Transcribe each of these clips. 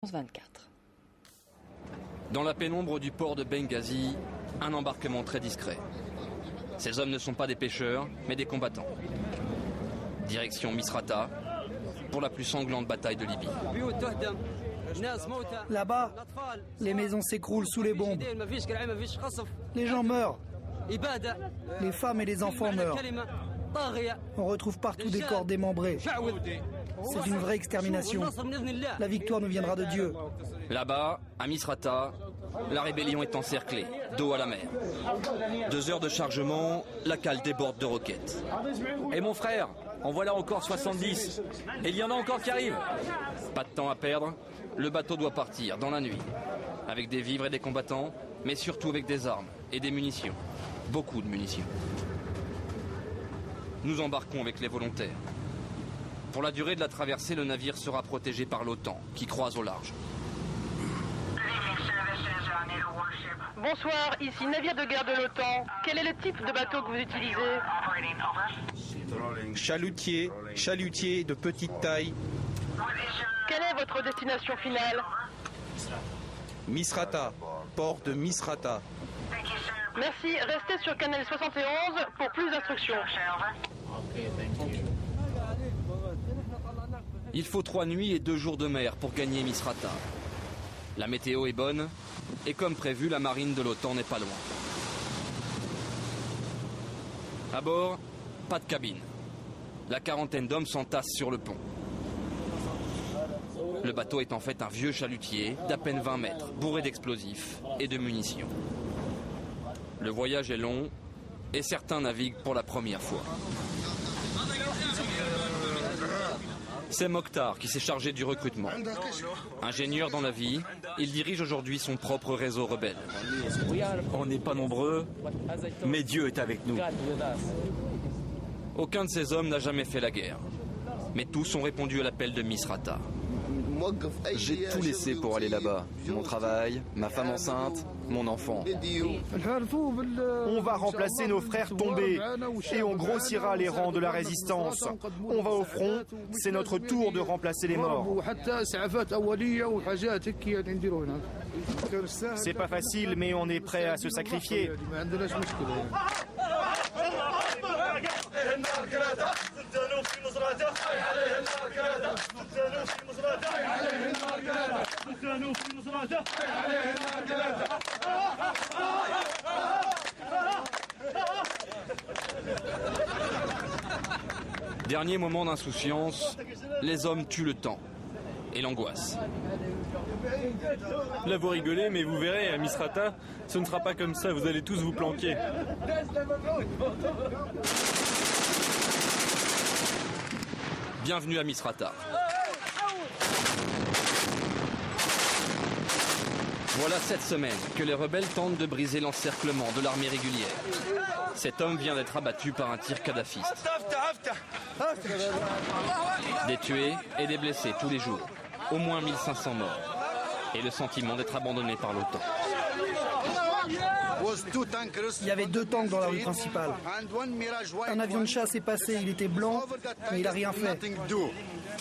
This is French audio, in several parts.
24. Dans la pénombre du port de Benghazi, un embarquement très discret. Ces hommes ne sont pas des pêcheurs, mais des combattants. Direction Misrata, pour la plus sanglante bataille de Libye. Là-bas, les maisons s'écroulent sous les bombes. Les gens meurent. Les femmes et les enfants meurent. On retrouve partout des corps démembrés. C'est une vraie extermination. La victoire nous viendra de Dieu. Là-bas, à Misrata, la rébellion est encerclée, dos à la mer. 2 heures de chargement, la cale déborde de roquettes. Et mon frère, en voilà encore 70. Et il y en a encore qui arrivent. Pas de temps à perdre, le bateau doit partir dans la nuit. Avec des vivres et des combattants, mais surtout avec des armes et des munitions. Beaucoup de munitions. Nous embarquons avec les volontaires. Pour la durée de la traversée, le navire sera protégé par l'OTAN, qui croise au large. Bonsoir, ici navire de guerre de l'OTAN. Quel est le type de bateau que vous utilisez? Chalutier de petite taille. Quelle est votre destination finale? Misrata, port de Misrata. Merci, restez sur Canal 71 pour plus d'instructions. Il faut 3 nuits et 2 jours de mer pour gagner Misrata. La météo est bonne, et comme prévu, la marine de l'OTAN n'est pas loin. À bord, pas de cabine. La quarantaine d'hommes s'entassent sur le pont. Le bateau est en fait un vieux chalutier d'à peine 20 mètres, bourré d'explosifs et de munitions. Le voyage est long, et certains naviguent pour la première fois. C'est Mokhtar qui s'est chargé du recrutement. Ingénieur dans la vie, il dirige aujourd'hui son propre réseau rebelle. On n'est pas nombreux, mais Dieu est avec nous. Aucun de ces hommes n'a jamais fait la guerre. Mais tous ont répondu à l'appel de Misrata. J'ai tout laissé pour aller là-bas. Mon travail, ma femme enceinte, mon enfant. On va remplacer nos frères tombés et on grossira les rangs de la résistance. On va au front, c'est notre tour de remplacer les morts. C'est pas facile, mais on est prêt à se sacrifier. Dernier moment d'insouciance, les hommes tuent le temps et l'angoisse. Là vous rigolez, mais vous verrez, à Misrata, ce ne sera pas comme ça, vous allez tous vous planquer. Bienvenue à Misrata. Voilà 7 semaines que les rebelles tentent de briser l'encerclement de l'armée régulière. Cet homme vient d'être abattu par un tir kadhafiste. Des tués et des blessés tous les jours. Au moins 1500 morts. Et le sentiment d'être abandonné par l'OTAN. Il y avait 2 tanks dans la rue principale. Un avion de chasse est passé, il était blanc, mais il n'a rien fait.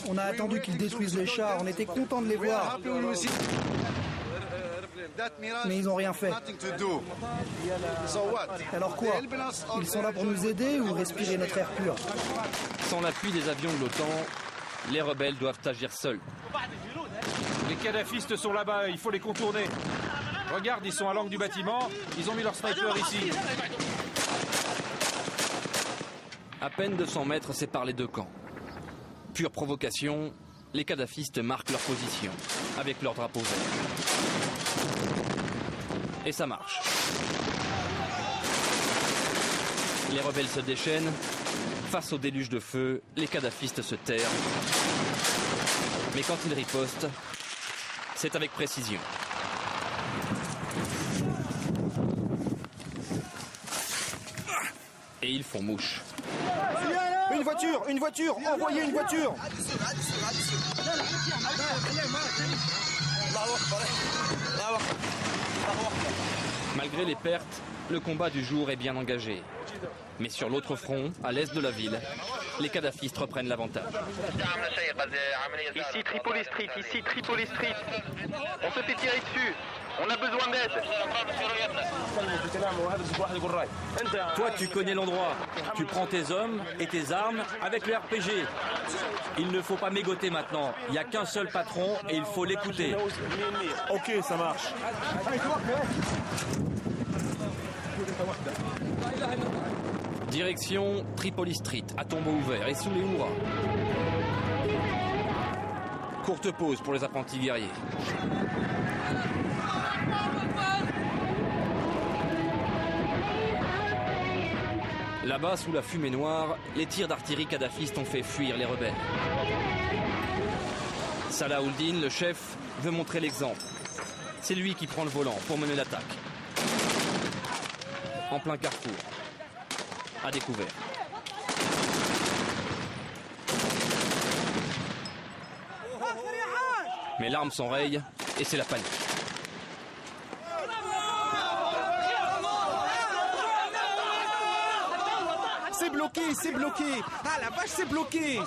On a attendu qu'ils détruisent les chars, on était contents de les voir. Mais ils n'ont rien fait. Alors quoi? Ils sont là pour nous aider ou respirer notre air pur? Sans l'appui des avions de l'OTAN, les rebelles doivent agir seuls. Les kadhafistes sont là-bas, il faut les contourner. Regarde, ils sont à l'angle du bâtiment, ils ont mis leur sniper ici. À peine 200 mètres séparent les 2 camps. Pure provocation, les kadhafistes marquent leur position avec leur drapeau vert. Et ça marche. Les rebelles se déchaînent. Face au déluge de feu, les kadhafistes se terrent. Mais quand ils ripostent, c'est avec précision. Et ils font mouche. Une voiture, envoyez une voiture. Malgré les pertes, le combat du jour est bien engagé. Mais sur l'autre front, à l'est de la ville, les kadhafistes reprennent l'avantage. Ici Tripoli Street, ici Tripoli Street. On se fait tirer dessus. On a besoin d'aide. Toi, tu connais l'endroit. Tu prends tes hommes et tes armes avec le RPG. Il ne faut pas mégoter maintenant. Il n'y a qu'un seul patron et il faut l'écouter. Ok, ça marche. Direction Tripoli Street, à tombeau ouvert et sous les hurrahs. Courte pause pour les apprentis guerriers. Là-bas, sous la fumée noire, les tirs d'artillerie kadhafistes ont fait fuir les rebelles. Salahuldin, le chef, veut montrer l'exemple. C'est lui qui prend le volant pour mener l'attaque. En plein carrefour. À découvert. Mais l'arme s'enraye et c'est la panique. C'est bloqué, c'est bloqué. Ah la vache, c'est bloqué.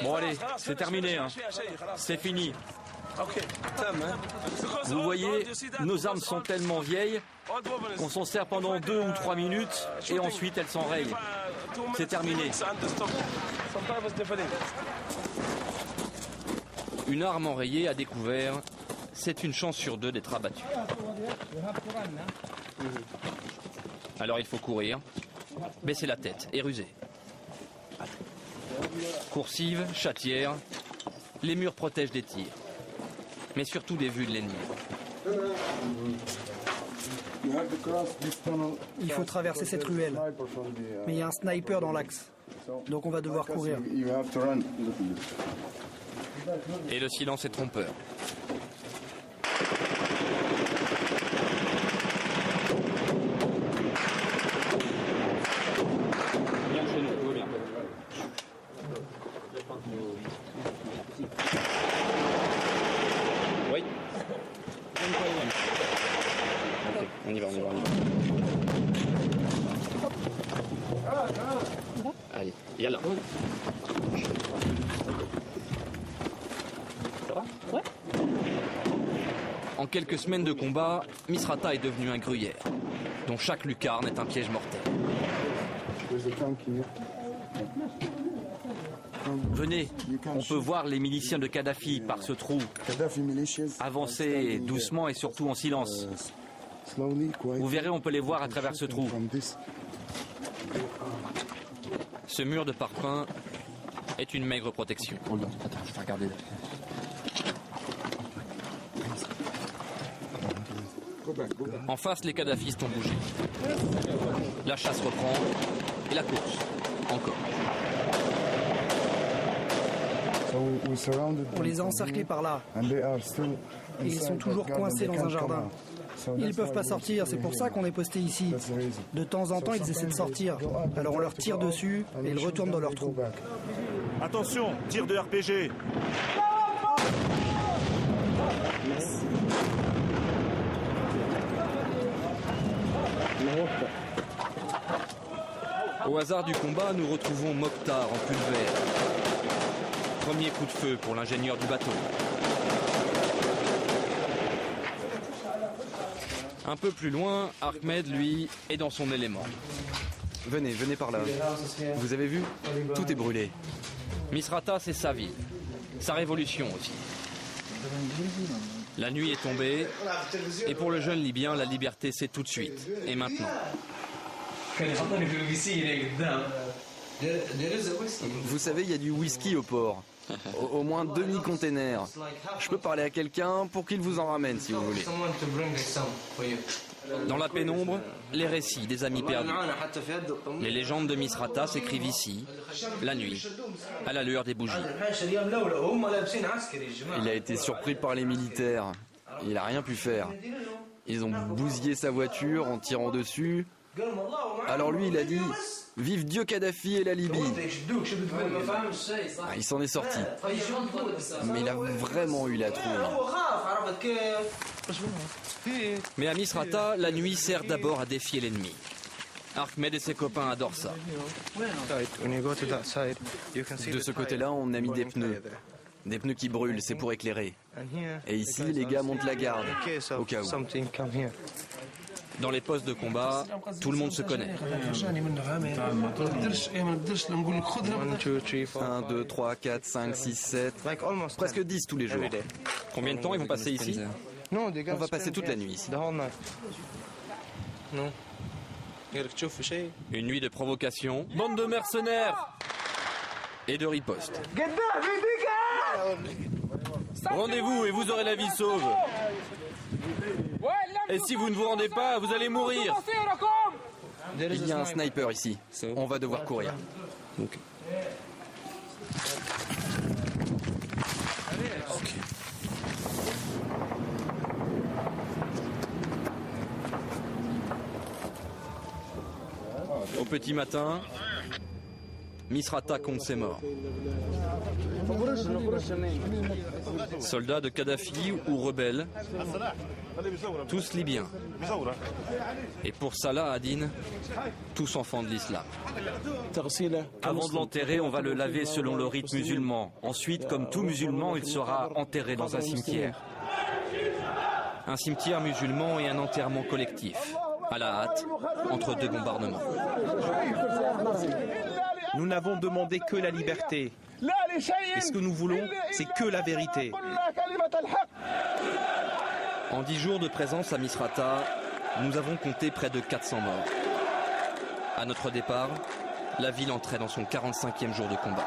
Bon allez, c'est terminé. Hein. C'est fini. Vous voyez, nos armes sont tellement vieilles qu'on s'en sert pendant 2 ou 3 minutes et ensuite elles s'enrayent. C'est terminé. Une arme enrayée à découvert, c'est une chance sur 2 d'être abattue. Alors il faut courir, baisser la tête et ruser. Coursive, chatière, les murs protègent des tirs, mais surtout des vues de l'ennemi. Il faut traverser cette ruelle. Mais il y a un sniper dans l'axe. Donc on va devoir courir. Et le silence est trompeur. Viens chez nous, tout va bien. Oui. Ok, on y va. Allez, yallah. En quelques semaines de combat, Misrata est devenu un gruyère, dont chaque lucarne est un piège mortel. Venez, on peut voir les miliciens de Kadhafi par ce trou. Avancez doucement et surtout en silence. Vous verrez, on peut les voir à travers ce trou. Ce mur de parpaing est une maigre protection. Attends, je vais regarder. En face, les kadhafistes ont bougé. La chasse reprend et la course encore. On les a encerclés par là. Et ils sont toujours coincés dans un jardin. Ils ne peuvent pas sortir, c'est pour ça qu'on est posté ici. De temps en temps, ils essaient de sortir. Alors on leur tire dessus et ils retournent dans leur trou. Attention, tir de RPG. Au hasard du combat, nous retrouvons Mokhtar en pull vert. Premier coup de feu pour l'ingénieur du bateau. Un peu plus loin, Ahmed, lui, est dans son élément. Venez par là. Vous avez vu? Tout est brûlé. Misrata, c'est sa ville. Sa révolution aussi. La nuit est tombée, et pour le jeune Libyen, la liberté, c'est tout de suite, et maintenant. Vous savez, il y a du whisky au port. Au moins demi-container. Je peux parler à quelqu'un pour qu'il vous en ramène si vous voulez. Dans la pénombre, les récits des amis perdus. Les légendes de Misrata s'écrivent ici, la nuit, à la lueur des bougies. Il a été surpris par les militaires. Il n'a rien pu faire. Ils ont bousillé sa voiture en tirant dessus. Alors lui, il a dit Vive Dieu Kadhafi et la Libye. Il s'en est sorti. Mais il a vraiment eu la trouille. Mais à Misrata, la nuit sert d'abord à défier l'ennemi. Ahmed et ses copains adorent ça. De ce côté-là, on a mis des pneus. Des pneus qui brûlent, c'est pour éclairer. Et ici, les gars montent la garde, au cas où. Dans les postes de combat, tout le monde se connaît. 1, 2, 3, 4, 5, 6, 7, presque 10 tous les jours. Combien de temps ils vont passer ici? On va passer toute la nuit ici. Une nuit de provocation Bande de mercenaires! et de riposte. Rendez-vous et vous aurez la vie sauve. Et si vous ne vous rendez pas, vous allez mourir. Il y a un sniper ici. On va devoir courir. Au petit matin, Misrata compte ses morts. Soldats de Kadhafi ou rebelles, tous libyens. Et pour Salah ad-Din, tous enfants de l'islam. Avant de l'enterrer, on va le laver selon le rite musulman. Ensuite, comme tout musulman, il sera enterré dans un cimetière. Un cimetière musulman et un enterrement collectif, à la hâte, entre deux bombardements. Nous n'avons demandé que la liberté. Et ce que nous voulons, c'est que la vérité. En 10 jours de présence à Misrata, nous avons compté près de 400 morts. À notre départ, la ville entrait dans son 45e jour de combat.